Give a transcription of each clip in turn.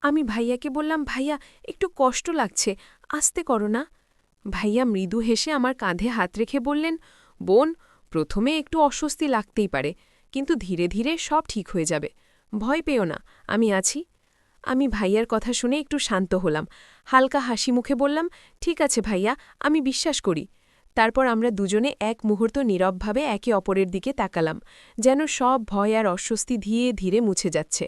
আমি ভাইয়াকে বললাম, ভাইয়া একটু কষ্ট লাগছে, আস্তে করো না। ভাইয়া মৃদু হেসে আমার কাঁধে হাত রেখে বললেন, বোন, প্রথমে একটু অস্বস্তি লাগতেই পারে, কিন্তু ধীরে ধীরে সব ঠিক হয়ে যাবে। ভয় পেও না, আমি আছি। আমি ভাইয়ার কথা শুনে একটু শান্ত হলাম, হালকা হাসি মুখে বললাম, ঠিক আছে ভাইয়া, আমি বিশ্বাস করি। তারপর আমরা দুজনে এক মুহূর্ত নীরবভাবে একে অপরের দিকে তাকালাম, যেন সব ভয় আর অস্বস্তি ধীরে ধীরে মুছে যাচ্ছে।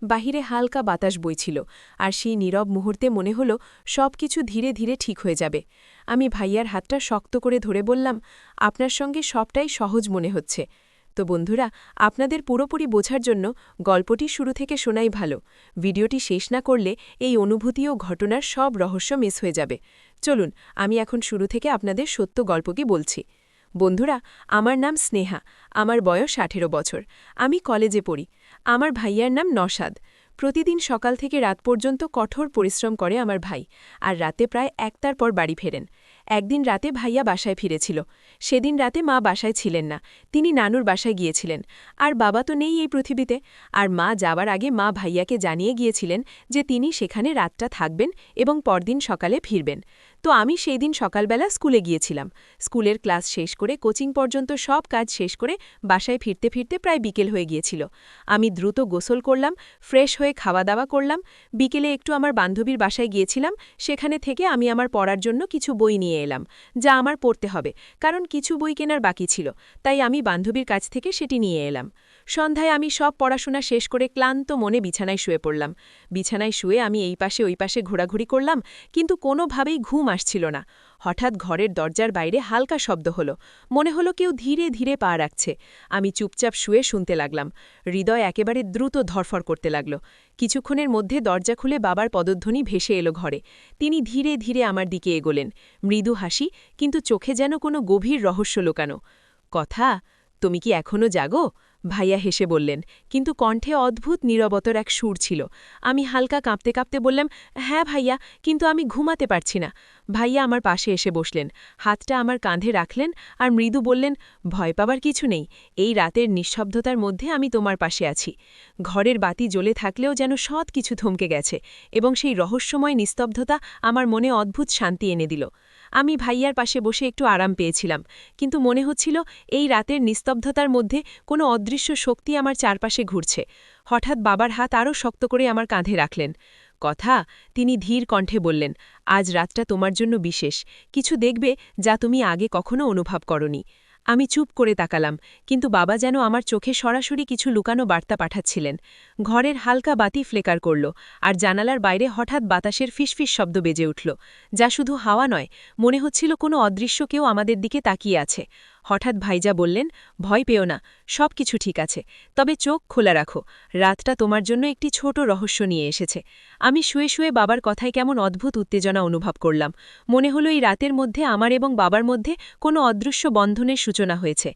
বাহিরে হালকা বাতাস বইছিল, আর সেই নীরব মুহূর্তে মনে হল সব কিছু ধীরে ধীরে ঠিক হয়ে যাবে। আমি ভাইয়ার হাতটা শক্ত করে ধরে বললাম, আপনার সঙ্গে সবটাই সহজ মনে হচ্ছে। তো বন্ধুরা, আপনাদের পুরোপুরি বোঝার জন্য গল্পটি শুরু থেকে শোনাই ভালো। ভিডিওটি শেষ না করলে এই অনুভূতি ও ঘটনার সব রহস্য মিস হয়ে যাবে। চলুন, আমি এখন শুরু থেকে আপনাদের সত্য গল্পটি বলছি। বন্ধুরা, আমার নাম স্নেহা, আমার বয়স 18 বছর। আমি কলেজে পড়ি। আমার ভাইয়ার নাম নশাদ। প্রতিদিন সকাল থেকে রাত পর্যন্ত কঠোর পরিশ্রম করে আমার ভাই, আর রাতে প্রায় 1টার পর বাড়ি ফেরেন। একদিন রাতে ভাইয়া বাসায় ফিরেছিল। সেদিন রাতে মা বাসায় ছিলেন না, তিনি নানুর বাসায় গিয়েছিলেন। আর বাবা তো নেই এই পৃথিবীতে। আর মা যাবার আগে মা ভাইয়াকে জানিয়ে গিয়েছিলেন যে তিনি সেখানে রাতটা থাকবেন এবং পরদিন সকালে ফিরবেন। তো আমি সেই দিন সকালবেলা স্কুলে গিয়েছিলাম। স্কুলের ক্লাস শেষ করে কোচিং পর্যন্ত সব কাজ শেষ করে বাসায় ফিরতে ফিরতে প্রায় বিকেল হয়ে গিয়েছিল। আমি দ্রুত গোসল করলাম, ফ্রেশ হয়ে খাওয়া দাওয়া করলাম। বিকেলে একটু আমার বান্ধবীর বাসায় গিয়েছিলাম। সেখানে থেকে আমি আমার পড়ার জন্য কিছু বই নিয়ে এলাম, যা আমার পড়তে হবে, কারণ কিছু বই কেনার বাকি ছিল। তাই আমি বান্ধবীর কাছ থেকে সেটি নিয়ে এলাম। সন্ধ্যায় আমি সব পড়াশোনা শেষ করে ক্লান্ত মনে বিছানায় শুয়ে পড়লাম। বিছানায় শুয়ে আমি এই পাশে ওই পাশে ঘোরাঘুরি করলাম, কিন্তু কোনোভাবেই ঘুম আসছিল না। হঠাৎ ঘরের দরজার বাইরে হালকা শব্দ হলো, মনে হলো কেউ ধীরে ধীরে পা রাখছে। আমি চুপচাপ শুয়ে শুনতে লাগলাম। হৃদয় একেবারে দ্রুত ধরফর করতে লাগল। কিছুক্ষণের মধ্যে দরজা খুলে বাবার পদধ্বনি ভেসে এলো ঘরে। তিনি ধীরে ধীরে আমার দিকে এগোলেন, মৃদু হাসি, কিন্তু চোখে যেন কোনো গভীর রহস্য লুকানো। কথা, তুমি কি এখনো জাগো? ভাইয়া হেসে বললেন, কিন্তু কণ্ঠে অদ্ভুত নীরবতার এক সুর ছিল। আমি হালকা কাঁপতে কাঁপতে বললাম, হ্যাঁ ভাইয়া, কিন্তু আমি ঘুমাতে পারছি না। ভাইয়া আমার পাশে এসে বসলেন, হাতটা আমার কাঁধে রাখলেন, আর মৃদু বললেন, ভয় পাবার কিছু নেই, এই রাতের নিঃশব্দতার মধ্যে আমি তোমার পাশে আছি। ঘরের বাতি জ্বলে থাকলেও যেন সৎ কিছু থমকে গেছে, এবং সেই রহস্যময় নিস্তব্ধতা আমার মনে অদ্ভুত শান্তি এনে দিল। আমি ভাইয়ার পাশে বসে একটু আরাম পেয়েছিলাম, কিন্তু মনে হচ্ছিল এই রাতের নিস্তব্ধতার মধ্যে কোনো অদৃশ্য শক্তি আমার চারপাশে ঘুরছে। হঠাৎ বাবার হাত আরও শক্ত করে আমার কাঁধে রাখলেন। কথা, তিনি ধীর কণ্ঠে বললেন, আজ রাতটা তোমার জন্য বিশেষ, কিছু দেখবে যা তুমি আগে কখনো অনুভব করনি। আমি চুপ করে তাকালাম, কিন্তু বাবা যেন আমার চোখে সরাসরি কিছু লুকানো বার্তা পাঠাচ্ছিলেন। ঘরের হালকা বাতি ফ্লেকার করল, আর জানালার বাইরে হঠাৎ বাতাসের ফিসফিস শব্দ বেজে উঠল, যা শুধু হাওয়া নয়, মনে হচ্ছিল কোনো অদৃশ্য কেউ আমাদের দিকে তাকিয়ে আছে। হঠাৎ ভাইজা বললেন, ভয় পেও না, সব কিছু ঠিক আছে, তবে চোখ খোলা রাখো, রাতটা তোমার জন্য একটি ছোট রহস্য নিয়ে এসেছে। আমি শুয়ে শুয়ে বাবার কথায় কেমন অদ্ভুত উত্তেজনা অনুভব করলাম। মনে হলো এই রাতের মধ্যে আমার এবং বাবার মধ্যে কোনো অদৃশ্য বন্ধনের সূচনা হয়েছে।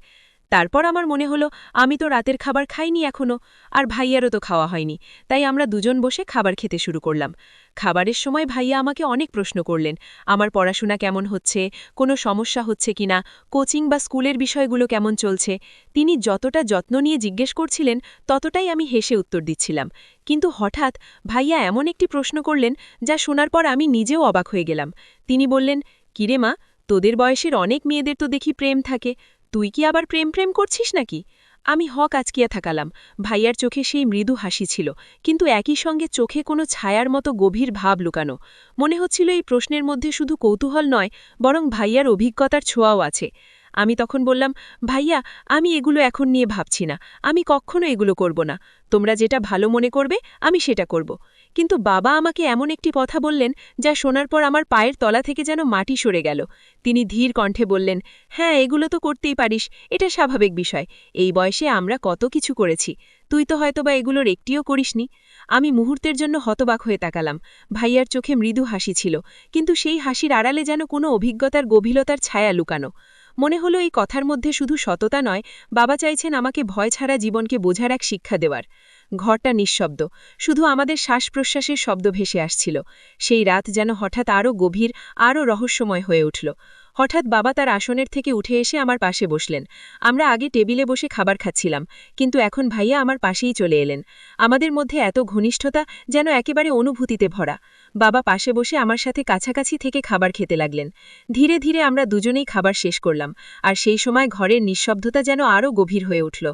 তারপর আমার মনে হলো, আমি তো রাতের খাবার খাইনি এখনো, আর ভাইয়ারও তো খাওয়া হয়নি। তাই আমরা দুজন বসে খাবার খেতে শুরু করলাম। খাবারের সময় ভাইয়া আমাকে অনেক প্রশ্ন করলেন, আমার পড়াশোনা কেমন হচ্ছে, কোনো সমস্যা হচ্ছে কিনা, কোচিং বা স্কুলের বিষয়গুলো কেমন চলছে। তিনি যতটা যত্ন নিয়ে জিজ্ঞেস করছিলেন, ততটাই আমি হেসে উত্তর দিচ্ছিলাম। কিন্তু হঠাৎ ভাইয়া এমন একটি প্রশ্ন করলেন, যা শোনার পর আমি নিজেও অবাক হয়ে গেলাম। তিনি বললেন, কিরে মা, তোদের বয়সের অনেক মেয়েদের তো দেখি প্রেম থাকে, তুই কি আবার প্রেম প্রেম করছিস নাকি? আমি হক আচকিয়া থাকালাম। ভাইয়ার চোখে সেই মৃদু হাসি ছিল, কিন্তু একই সঙ্গে চোখে কোনো ছায়ার মতো গভীর ভাব লুকানো। মনে হচ্ছিল এই প্রশ্নের মধ্যে শুধু কৌতূহল নয়, বরং ভাইয়ার অভিজ্ঞতার ছোঁয়াও আছে। আমি তখন বললাম, ভাইয়া, আমি এগুলো এখন নিয়ে ভাবছি না, আমি কখনো এগুলো করব না, তোমরা যেটা ভালো মনে করবে আমি সেটা করব। কিন্তু বাবা আমাকে এমন একটি কথা বললেন, যা শোনার পর আমার পায়ের তলা থেকে যেন মাটি সরে গেল। তিনি ধীর কণ্ঠে বললেন, হ্যাঁ, এগুলো তো করতেই পারিস, এটা স্বাভাবিক বিষয়, এই বয়সে আমরা কত কিছু করেছি, তুই তো হয়তোবা এগুলোর একটিও করিসনি। আমি মুহূর্তের জন্য হতবাক হয়ে তাকালাম। ভাইয়ার চোখে মৃদু হাসি ছিল, কিন্তু সেই হাসির আড়ালে যেন কোনো অভিজ্ঞতার গভীরতার ছায়া লুকানো। মনে হলো এই কথার মধ্যে শুধু সততা নয়, বাবা চাইছেন আমাকে ভয় ছাড়া জীবনকে বোঝার এক শিক্ষা দেওয়ার। ঘরটা নিঃশব্দ, শুধু আমাদের শ্বাস-প্রশ্বাসের শব্দ ভেসে আসছিল। সেই রাত যেন হঠাৎ আরও গভীর, আরও রহস্যময় হয়ে উঠল। হঠাৎ বাবা তার আসনের থেকে উঠে এসে আমার পাশে বসলেন। আমরা আগে টেবিলে বসে খাবার খাচ্ছিলাম, কিন্তু এখন ভাইয়া আমার পাশেই চলে এলেন। আমাদের মধ্যে এত ঘনিষ্ঠতা, যেন একেবারে অনুভূতিতে ভরা। বাবা পাশে বসে আমার সাথে কাছাকাছি থেকে খাবার খেতে লাগলেন। ধীরে ধীরে আমরা দুজনেই খাবার শেষ করলাম, আর সেই সময় ঘরের নিঃশব্দতা যেন আরও গভীর হয়ে উঠল।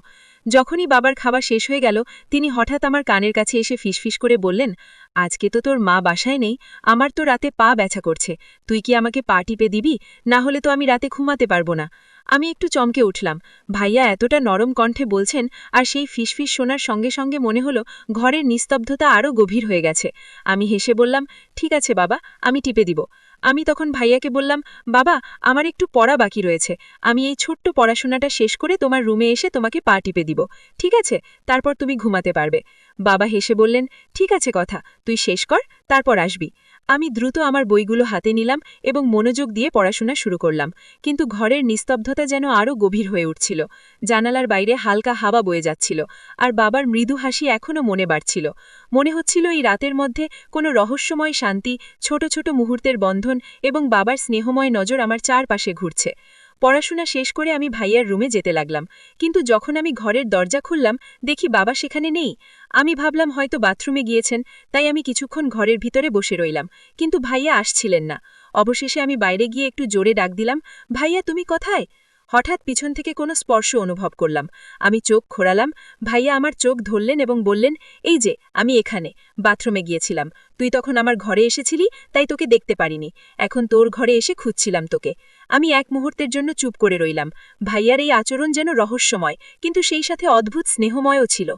যখনই বাবার খাবার শেষ হয়ে গেল, তিনি হঠাৎ আমার কানের কাছে এসে ফিসফিস করে বললেন, আজকে তো তোর মা বাসায় নেই, আমার তো রাতে পা ব্যথা করছে, তুই কি আমাকে পা টিপে দিবি? না হলে তো আমি রাতে ঘুমাতে পারবো না। আমি একটু চমকে উঠলাম। ভাইয়া এতটা নরম কণ্ঠে বলছেন, আর সেই ফিসফিস শোনার সঙ্গে সঙ্গে মনে হলো ঘরের নিস্তব্ধতা আরও গভীর হয়ে গেছে। আমি হেসে বললাম, ঠিক আছে বাবা, আমি টিপে দিব। আমি তখন ভাইয়াকে বললাম, বাবা, আমার একটু পড়া বাকি রয়েছে, আমি এই ছোট্ট পড়াশোনাটা শেষ করে তোমার রুমে এসে তোমাকে পা টিপে দিব, ঠিক আছে? তারপর তুমি ঘুমাতে পারবে। বাবা হেসে বললেন, ঠিক আছে কথা, তুই শেষ কর, তারপর আসবি। আমি দ্রুত আমার বইগুলো হাতে নিলাম এবং মনোযোগ দিয়ে পড়াশোনা শুরু করলাম, কিন্তু ঘরের নিস্তব্ধতা যেন আরও গভীর হয়ে উঠছিল। জানালার বাইরে হালকা হাওয়া বয়ে যাচ্ছিল, আর বাবার মৃদু হাসি এখনও মনে বাড়ছিল। মনে হচ্ছিল এই রাতের মধ্যে কোনো রহস্যময় শান্তি, ছোট ছোট মুহূর্তের বন্ধন এবং বাবার স্নেহময় নজর আমার চারপাশে ঘুরছে। পড়াশোনা শেষ করে আমি ভাইয়ার রুমে যেতে লাগলাম, কিন্তু যখন আমি ঘরের দরজা খুললাম, দেখি বাবা সেখানে নেই। আমি ভাবলাম হয়তো বাথরুমে গিয়েছেন, তাই আমি কিছুক্ষণ ঘরের ভিতরে বসে রইলাম, কিন্তু ভাইয়া আসছিলেন না। অবশেষে আমি বাইরে গিয়ে একটু জোরে ডাক দিলাম, ভাইয়া তুমি কোথায়? হঠাৎ পিছন থেকে কোনো স্পর্শ অনুভব করলাম। আমি চোখ খোড়ালাম। ভাইয়া আমার চোখ ধরলেন এবং বললেন, এই যে আমি এখানে, বাথরুমে গিয়েছিলাম, তুই তখন আমার ঘরে এসেছিলি, তাই তোকে দেখতে পারিনি। এখন তোর ঘরে এসে খুঁজছিলাম তোকে। আমি এক মুহূর্তের জন্য চুপ করে রইলাম। ভাইয়ার এই আচরণ যেন রহস্যময়, কিন্তু সেই সাথে অদ্ভুত স্নেহময়ও ছিল।